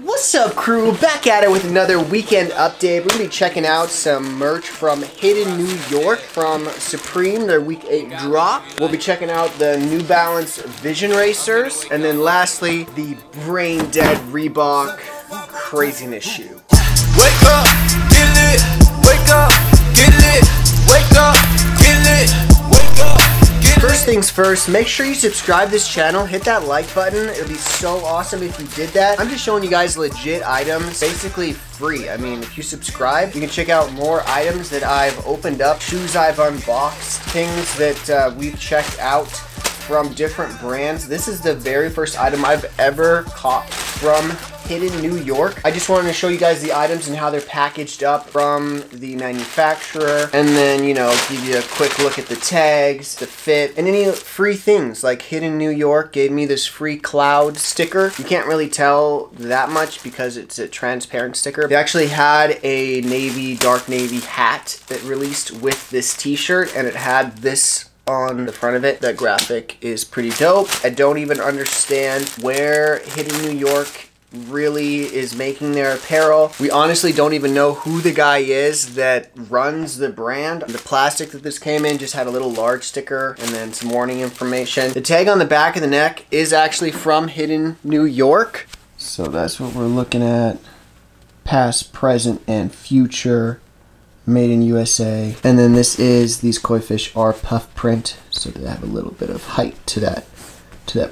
What's up, crew? Back at it with another weekend update. We're gonna be checking out some merch from Hidden New York from Supreme, their week 8 drop. We'll be checking out the New Balance Vision Racers, and then lastly, the BrainDead Reebok Craziness shoe. Wake up, get lit. Wake up, get lit. Wake up, get lit. Wake up. First things first, make sure you subscribe to this channel, hit that like button. It would be so awesome if you did that. I'm just showing you guys legit items, basically free. I mean, if you subscribe, you can check out more items that I've opened up, shoes I've unboxed, things that we've checked out from different brands. This is the very first item I've ever caught from Hidden New York. I just wanted to show you guys the items and how they're packaged up from the manufacturer, and then, you know, give you a quick look at the tags, the fit, and any free things. Like Hidden New York gave me this free cloud sticker. You can't really tell that much because it's a transparent sticker. They actually had a dark navy hat that released with this t-shirt, and it had this on the front of it. That graphic is pretty dope. I don't even understand where Hidden New York really is making their apparel. We honestly don't even know who the guy is that runs the brand. The plastic that this came in just had a little large sticker and then some warning information. The tag on the back of the neck is actually from Hidden New York. So that's what we're looking at. Past, present, and future. Made in USA. And then this is, these koi fish are puff print, so they have a little bit of height to that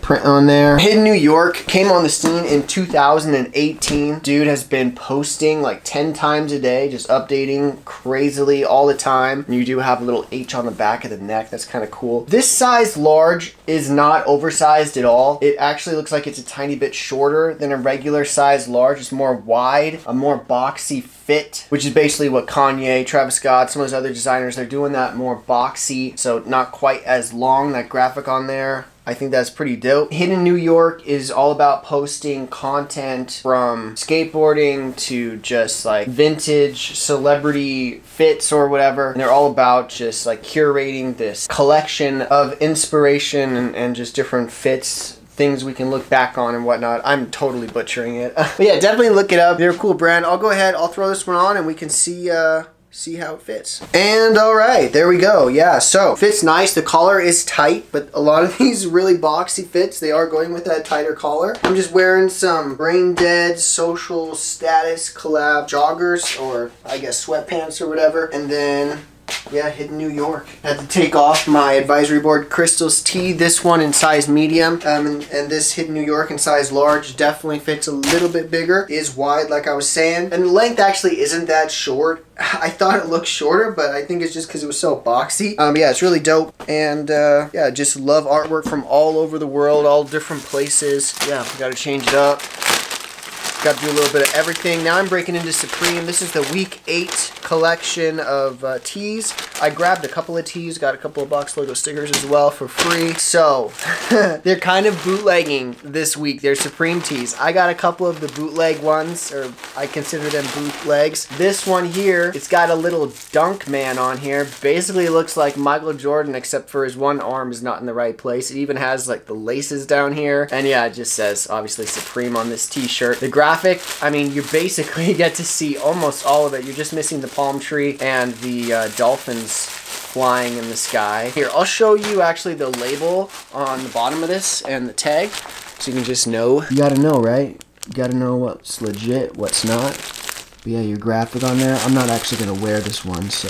print on there. Hidden New York came on the scene in 2018. Dude has been posting like 10 times a day, just updating crazily all the time. And you do have a little H on the back of the neck. That's kind of cool. This size large is not oversized at all. It actually looks like it's a tiny bit shorter than a regular size large. It's more wide, a more boxy fit, which is basically what Kanye, Travis Scott, some of those other designers, they're doing that more boxy, so not quite as long. That graphic on there, I think that's pretty dope. Hidden New York is all about posting content from skateboarding to just like vintage celebrity fits or whatever. And they're all about just like curating this collection of inspiration and just different fits, things we can look back on and whatnot. I'm totally butchering it. But yeah, definitely look it up. They're a cool brand. I'll go ahead, I'll throw this one on and we can see how it fits. And all right, there we go. Yeah, so fits nice. The collar is tight, but a lot of these really boxy fits, they are going with that tighter collar. I'm just wearing some BrainDead social status collab joggers, or I guess sweatpants or whatever. And then yeah, Hidden New York. Had to take off my advisory board Crystal's tee, this one in size medium, and this Hidden New York in size large. Definitely fits a little bit bigger, is wide like I was saying, and the length actually isn't that short. I thought it looked shorter, but I think it's just because it was so boxy. Yeah, it's really dope, and yeah, just love artwork from all over the world, all different places. Yeah, we gotta change it up. Got to do a little bit of everything. Now I'm breaking into Supreme. This is the week 8 collection of tees. I grabbed a couple of tees, got a couple of box logo stickers as well for free. So they're kind of bootlegging this week. They're Supreme tees. I got a couple of the bootleg ones, or I consider them bootlegs. This one here, it's got a little dunk man on here. Basically it looks like Michael Jordan, except for his one arm is not in the right place. It even has like the laces down here. And yeah, it just says obviously Supreme on this t-shirt. The graphic, I mean, you basically get to see almost all of it. You're just missing the palm tree and the dolphins flying in the sky. Here, I'll show you actually the label on the bottom of this and the tag, so you can just know. You gotta know, right? You gotta know what's legit, what's not. But yeah, your graphic on there. I'm not actually gonna wear this one, so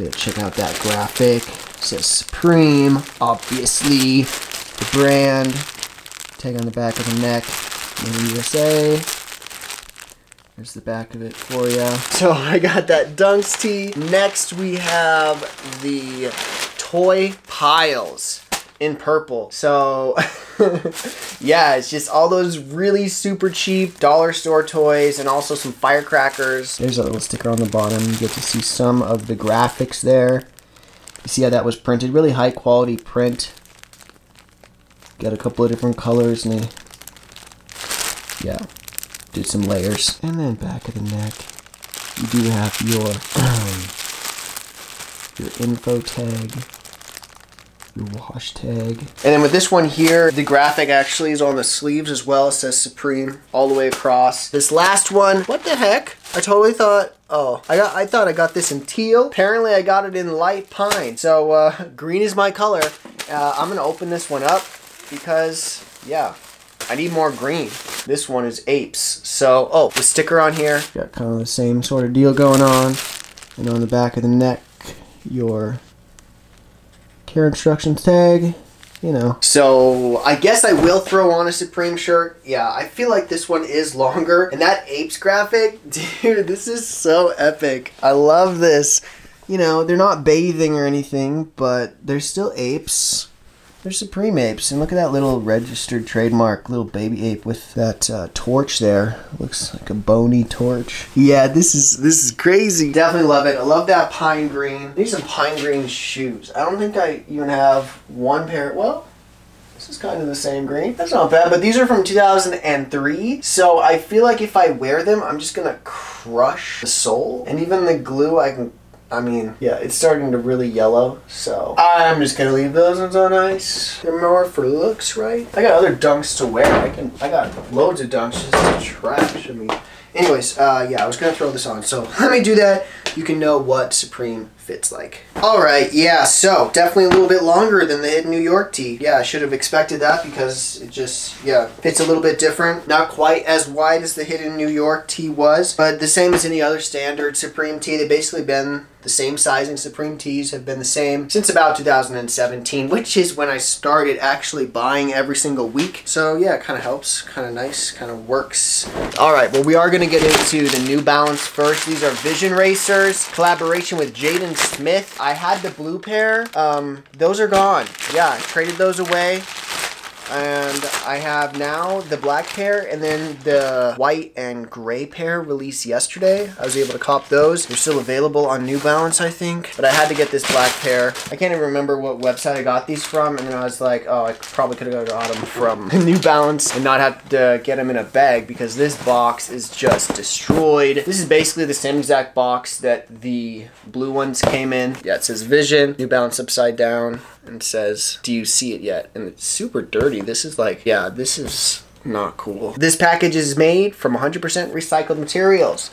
yeah, check out that graphic. It says Supreme, obviously, the brand. Tag on the back of the neck. Made in USA. There's the back of it for you. So I got that Dunks tee. Next we have the toy piles in purple. So yeah, it's just all those really super cheap dollar store toys and also some firecrackers. There's a little sticker on the bottom. You get to see some of the graphics there. You see how that was printed. Really high quality print. Got a couple of different colors and they, yeah, did some layers. And then back of the neck, you do have your info tag. Your wash tag. And then with this one here, the graphic actually is on the sleeves as well. It says Supreme all the way across. This last one, what the heck? I totally thought, oh, I thought I got this in teal. Apparently I got it in light pine. So green is my color. I'm gonna open this one up because, yeah, I need more green. This one is apes. So, oh, the sticker on here. Got kind of the same sort of deal going on. And on the back of the neck, your care instructions tag. You know. So I guess I will throw on a Supreme shirt. Yeah, I feel like this one is longer. And that apes graphic, dude, this is so epic. I love this. You know, they're not bathing or anything, but they're still apes. They're Supreme apes. And look at that little registered trademark, little baby ape with that torch there. Looks like a bony torch. Yeah, this is crazy. Definitely love it. I love that pine green. These are pine green shoes. I don't think I even have one pair. Well, this is kind of the same green. That's not bad, but these are from 2003. So I feel like if I wear them, I'm just gonna crush the sole. And even the glue, I mean, yeah, it's starting to really yellow, so I'm just gonna leave those ones on ice. They're more for looks, right? I got other dunks to wear. I got loads of dunks just to trash. I mean, anyways, yeah, I was gonna throw this on, so let me do that. You can know what Supreme fits like. All right, yeah, so definitely a little bit longer than the Hidden New York tee. Yeah, I should have expected that because it just, yeah, fits a little bit different. Not quite as wide as the Hidden New York tee was, but the same as any other standard Supreme tee. They've basically been the same sizing. Supreme tees have been the same since about 2017, which is when I started actually buying every single week. So yeah, it kind of helps, kind of nice, kind of works. All right, well, we are gonna get into the New Balance first. These are Vision Racers, collaboration with Jaden Smith. I had the blue pair. Those are gone. Yeah, I traded those away. And I have now the black pair and then the white and gray pair released yesterday. I was able to cop those. They're still available on New Balance, I think. But I had to get this black pair. I can't even remember what website I got these from. And then I was like, oh, I probably could have got them from New Balance and not have to get them in a bag because this box is just destroyed. This is basically the same exact box that the blue ones came in. Yeah, it says Vision, New Balance upside down. And do you see it yet? And it's super dirty. This is like, yeah, this is not cool. This package is made from 100% recycled materials.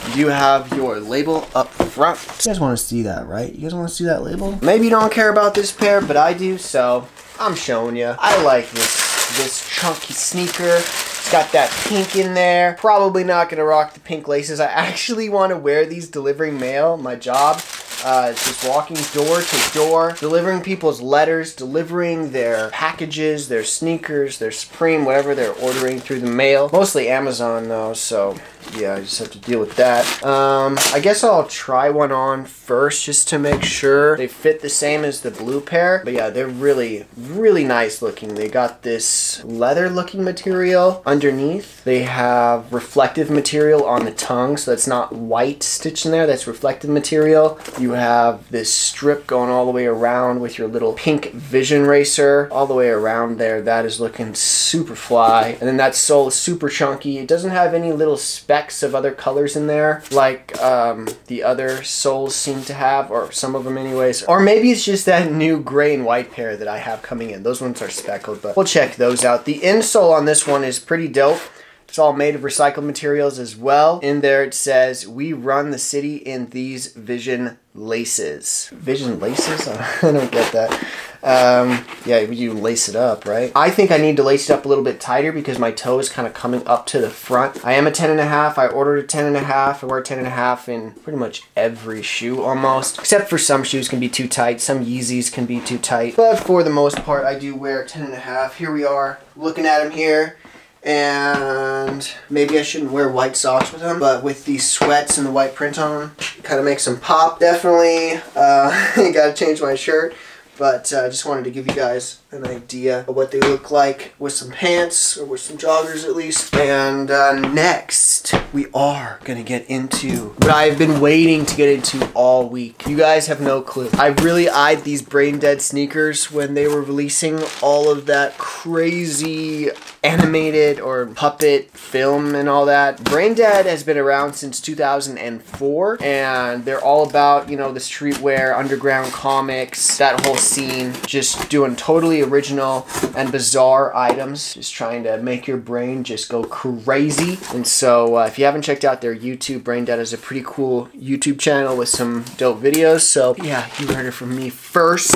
You do have your label up front. You guys want to see that, right? You guys want to see that label? Maybe you don't care about this pair, but I do, so I'm showing you. I like this chunky sneaker. It's got that pink in there. Probably not gonna rock the pink laces. I actually want to wear these delivering mail. My job. It's just walking door to door, delivering people's letters, delivering their packages, their sneakers, their Supreme, whatever they're ordering through the mail. Mostly Amazon though, so yeah, I just have to deal with that. I guess I'll try one on first just to make sure they fit the same as the blue pair. But yeah, they're really, really nice looking. They got this leather looking material underneath. They have reflective material on the tongue, so that's not white stitched in there, that's reflective material. You have this strip going all the way around with your little pink Vision Racer all the way around there. That is looking super fly. And then that sole is super chunky. It doesn't have any little specks of other colors in there like the other soles seem to have, or some of them anyways. Or maybe it's just that new gray and white pair that I have coming in. Those ones are speckled, but we'll check those out. The insole on this one is pretty dope. It's all made of recycled materials as well. In there it says, we run the city in these Vision laces. Vision laces? I don't get that. Yeah, you lace it up, right? I think I need to lace it up a little bit tighter because my toe is kind of coming up to the front. I am a 10.5. I ordered a 10.5. I wear a 10.5 in pretty much every shoe almost. Except for some shoes can be too tight. Some Yeezys can be too tight. But for the most part, I do wear 10.5. Here we are, looking at them here. And maybe I shouldn't wear white socks with them, but with these sweats and the white print on them, it kind of makes them pop. Definitely gotta change my shirt, but I just wanted to give you guys an idea of what they look like with some pants or with some joggers at least. And next we are gonna get into what I've been waiting to get into all week. You guys have no clue. I really eyed these BrainDead sneakers when they were releasing all of that crazy animated or puppet film and all that. BrainDead has been around since 2004 and they're all about, you know, the streetwear, underground comics, that whole scene, just doing totally original and bizarre items, just trying to make your brain just go crazy. And so if you haven't checked out their YouTube, BrainDead is a pretty cool YouTube channel with some dope videos. So yeah, you heard it from me first.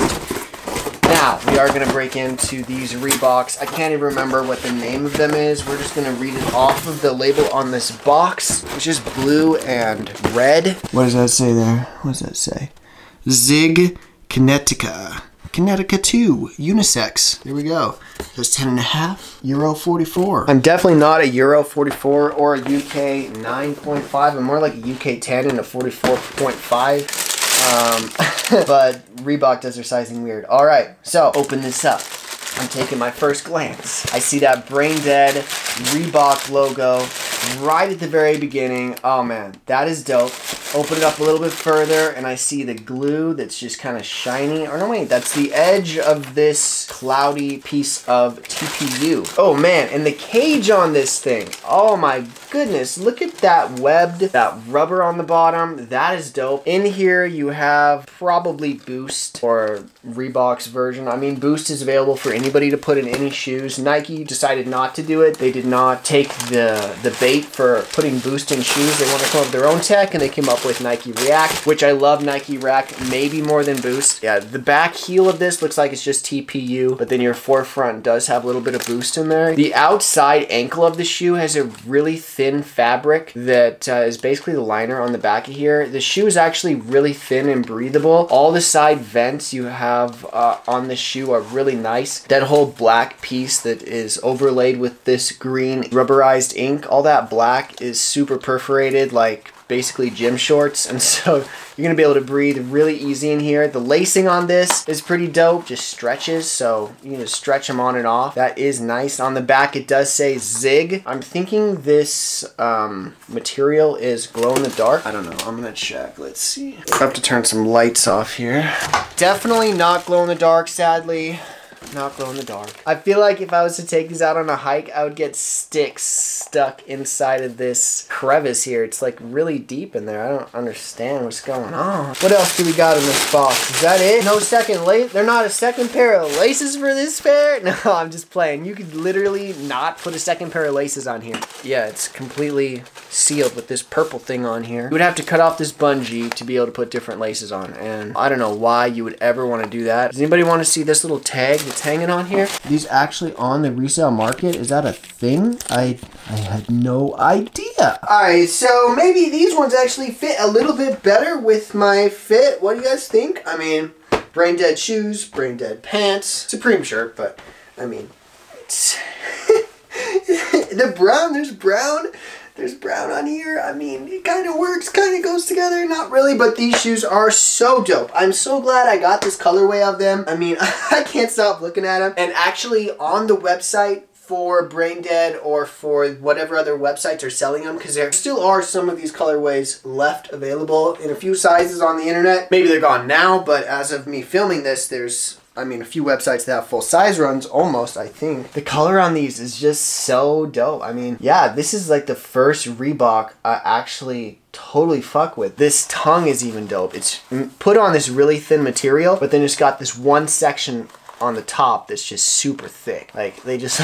Now, we are going to break into these Reeboks. I can't even remember what the name of them is. We're just going to read it off of the label on this box, which is blue and red. What does that say there? What does that say? Zig Kinetica. Kinetica 2, unisex. There we go. That's 10.5, Euro 44. I'm definitely not a Euro 44 or a UK 9.5. I'm more like a UK 10 and a 44.5. But Reebok does their sizing weird. All right, so open this up. I'm taking my first glance. I see that BrainDead Reebok logo right at the very beginning. Oh man, that is dope. Open it up a little bit further and I see the glue that's just kind of shiny. Or no, wait, that's the edge of this cloudy piece of TPU. Oh man, and the cage on this thing. Oh my goodness, look at that webbed, that rubber on the bottom. That is dope. In here you have probably Boost or Reebok's version. I mean, Boost is available for anybody to put in any shoes. Nike decided not to do it. They did not take the bait for putting Boost in shoes. They want to come up with their own tech and they came up with Nike React, which I love Nike React maybe more than Boost. Yeah, the back heel of this looks like it's just TPU, but then your forefront does have a little bit of Boost in there. The outside ankle of the shoe has a really thin fabric that is basically the liner on the back of here. The shoe is actually really thin and breathable. All the side vents you have on the shoe are really nice. That whole black piece that is overlaid with this green rubberized ink, all that black is super perforated, like basically gym shorts, and so you're gonna be able to breathe really easy in here. The lacing on this is pretty dope, just stretches, so you can just stretch them on and off. That is nice. On the back it does say Zig. I'm thinking this material is glow in the dark. I don't know, I'm gonna check, let's see. I have to turn some lights off here. Definitely not glow in the dark, sadly. Not glow in the dark. I feel like if I was to take these out on a hike, I would get sticks stuck inside of this crevice here. It's like really deep in there. I don't understand what's going on. What else do we got in this box? Is that it? No second lace? They're not a second pair of laces for this pair? No, I'm just playing. You could literally not put a second pair of laces on here. Yeah, it's completely sealed with this purple thing on here. You would have to cut off this bungee to be able to put different laces on, and I don't know why you would ever want to do that. Does anybody want to see this little tag that's hanging on here? These actually on the resale market? Is that a thing? I had no idea. Alright, so maybe these ones actually fit a little bit better with my fit. What do you guys think? I mean, BrainDead shoes, BrainDead pants, Supreme shirt, but I mean, it's the brown, there's brown on here. I mean, it kind of works, kind of goes together. Not really, but these shoes are so dope. I'm so glad I got this colorway of them. I mean, I can't stop looking at them. And actually, on the website for BrainDead or for whatever other websites are selling them, because there still are some of these colorways left available in a few sizes on the internet. Maybe they're gone now, but as of me filming this, there's, I mean, a few websites that have full size runs, almost, I think. The color on these is just so dope. I mean, yeah, this is like the first Reebok I actually totally fuck with. This tongue is even dope. It's put on this really thin material, but then it's got this one section on the top that's just super thick. Like they just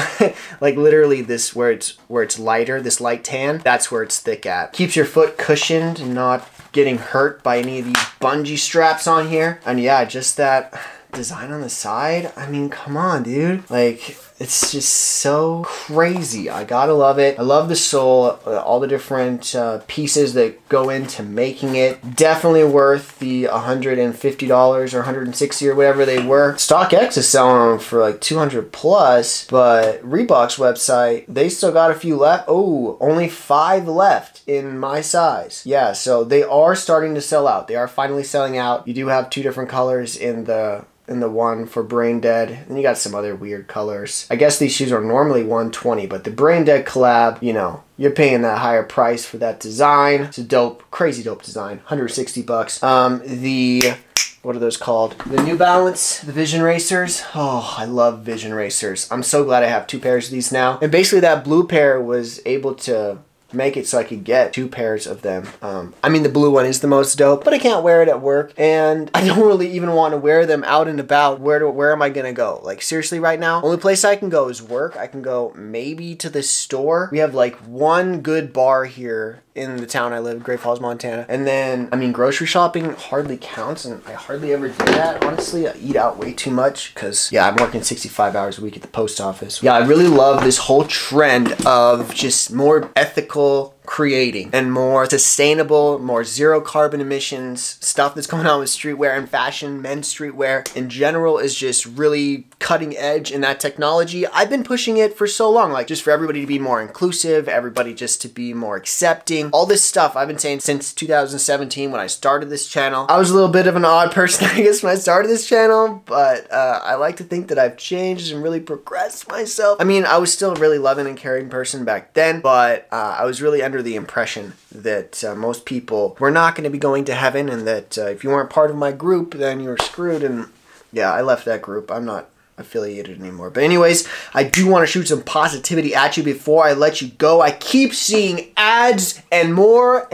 like literally this where it's lighter, this light tan, that's where it's thick at. Keeps your foot cushioned and not getting hurt by any of these bungee straps on here. And yeah, just that design on the side. I mean, come on, dude. Like, It's just so crazy. I gotta love it. I love the sole, all the different pieces that go into making it. Definitely worth the $150 or $160 or whatever they were. StockX is selling them for like 200 plus, but Reebok's website, they still got a few left. Oh, only 5 left in my size. Yeah, so they are starting to sell out. They are finally selling out. You do have 2 different colors in the one for BrainDead, and you got some other weird colors. I guess these shoes are normally $120, but the BrainDead collab, you know, you're paying that higher price for that design. It's a dope, crazy dope design. $160. What are those called? The New Balance, the Vision Racers. Oh, I love Vision Racers. I'm so glad I have 2 pairs of these now. And basically that blue pair was able to make it so I could get 2 pairs of them. I mean, the blue one is the most dope, but I can't wear it at work, and I don't really even want to wear them out and about. Where am I gonna go? Like, seriously, right now, only place I can go is work. I can go maybe to the store. We have like one good bar here in the town I live, Great Falls, Montana. And then, I mean, grocery shopping hardly counts, and I hardly ever do that, honestly. I eat out way too much because, yeah, I'm working 65 hours a week at the post office. Yeah, I really love this whole trend of just more ethical creating and more sustainable, more zero carbon emissions stuff that's going on with streetwear and fashion. Men's streetwear in general is just really cutting edge in that technology. I've been pushing it for so long, like just for everybody to be more inclusive, everybody just to be more accepting. All this stuff I've been saying since 2017 when I started this channel. I was a little bit of an odd person, I guess, when I started this channel, but I like to think that I've changed and really progressed myself. I mean, I was still a really loving and caring person back then, but I was really under the impression that most people were not going to be going to heaven, and that if you weren't part of my group, then you were screwed. And yeah, I left that group. I'm not affiliated anymore. But anyways, I do want to shoot some positivity at you before I let you go. I keep seeing ads and more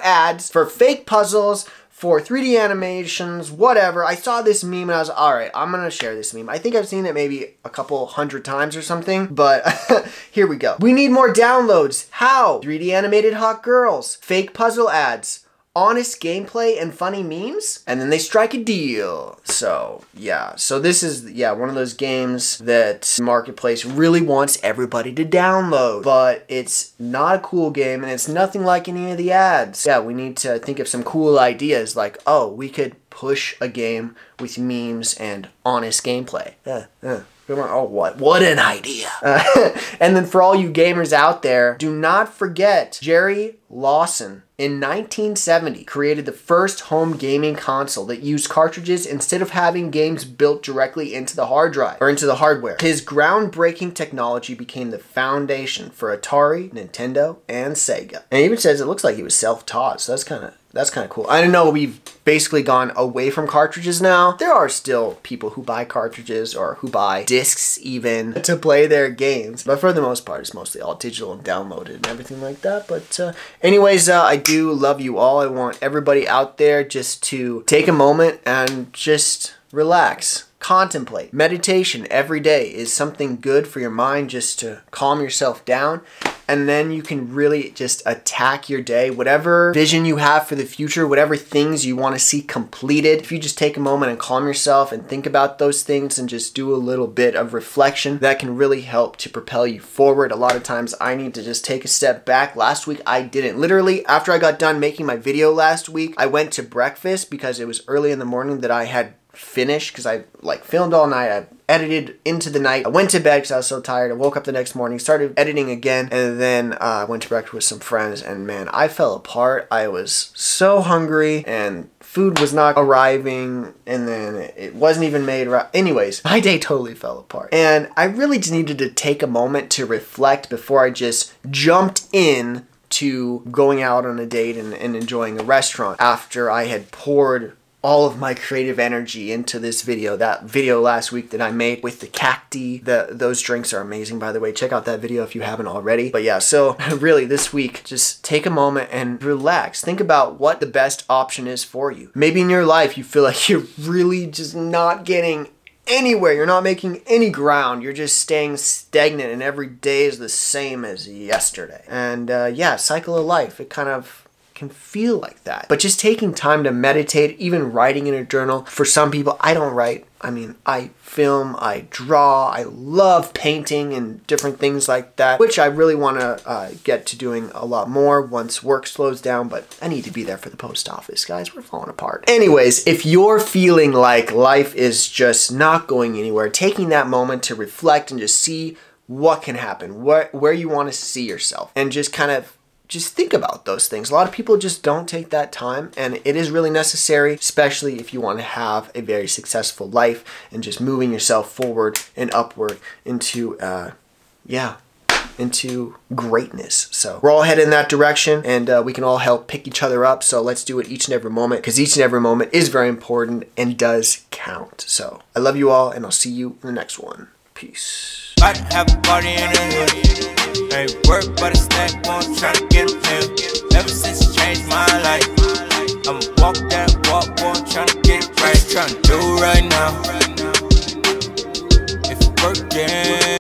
ads for fake puzzles, for 3D animations, whatever. I saw this meme and I was, all right, I'm gonna share this meme. I think I've seen it maybe a couple 100 times or something, but here we go. We need more downloads. How? 3D animated hot girls, fake puzzle ads, honest gameplay and funny memes, and then they strike a deal. So yeah, so this is, yeah, one of those games that Marketplace really wants everybody to download, but it's not a cool game and it's nothing like any of the ads. Yeah, we need to think of some cool ideas, like, oh, we could push a game with memes and honest gameplay. Oh, what an idea. And then for all you gamers out there, do not forget Jerry Lawson in 1970 created the first home gaming console that used cartridges instead of having games built directly into the hard drive or into the hardware. His groundbreaking technology became the foundation for Atari, Nintendo, and Sega. And he even says it looks like he was self-taught, so that's kind of cool. I know we've basically gone away from cartridges now. There are still people who buy cartridges or who buy discs even to play their games, but for the most part it's mostly all digital and downloaded and everything like that. But anyways, I do love you all. I want everybody out there just to take a moment and just relax. Contemplate. Meditation every day is something good for your mind, just to calm yourself down, and then you can really just attack your day. Whatever vision you have for the future, whatever things you want to see completed, if you just take a moment and calm yourself and think about those things and just do a little bit of reflection, that can really help to propel you forward. A lot of times I need to just take a step back. Last week I didn't. Literally, after I got done making my video last week, I went to breakfast because it was early in the morning that I had finished, because I like filmed all night. I edited into the night. I went to bed because I was so tired. I woke up the next morning, started editing again, and then I went to breakfast with some friends, and man, I fell apart. I was so hungry and food was not arriving, and then it wasn't even made right. Anyways, my day totally fell apart, and I really just needed to take a moment to reflect before I just jumped in to going out on a date and enjoying a restaurant after I had poured all of my creative energy into this video. That video last week that I made with the cacti, those drinks are amazing, by the way. Check out that video if you haven't already. But yeah, so really this week, just take a moment and relax. Think about what the best option is for you. Maybe in your life you feel like you're really just not getting anywhere. You're not making any ground. You're just staying stagnant and every day is the same as yesterday. And yeah, cycle of life. It kind of can feel like that. But just taking time to meditate, even writing in a journal. For some people, I don't write. I mean, I film, I draw, I love painting and different things like that, which I really want to get to doing a lot more once work slows down, but I need to be there for the post office, guys. We're falling apart. Anyways, if you're feeling like life is just not going anywhere, taking that moment to reflect and just see what can happen, where you want to see yourself, and just kind of just think about those things. A lot of people just don't take that time, and it is really necessary, especially if you want to have a very successful life and just moving yourself forward and upward into, into greatness. So we're all headed in that direction, and we can all help pick each other up. So let's do it each and every moment, because each and every moment is very important and does count. So I love you all, and I'll see you in the next one. Peace. About to have a party in the hood. Ain't work but a snack, one tryna get a pill. Ever since it changed my life, I'ma walk that walk, boy, tryna get it right. Tryna do right now. If it's working.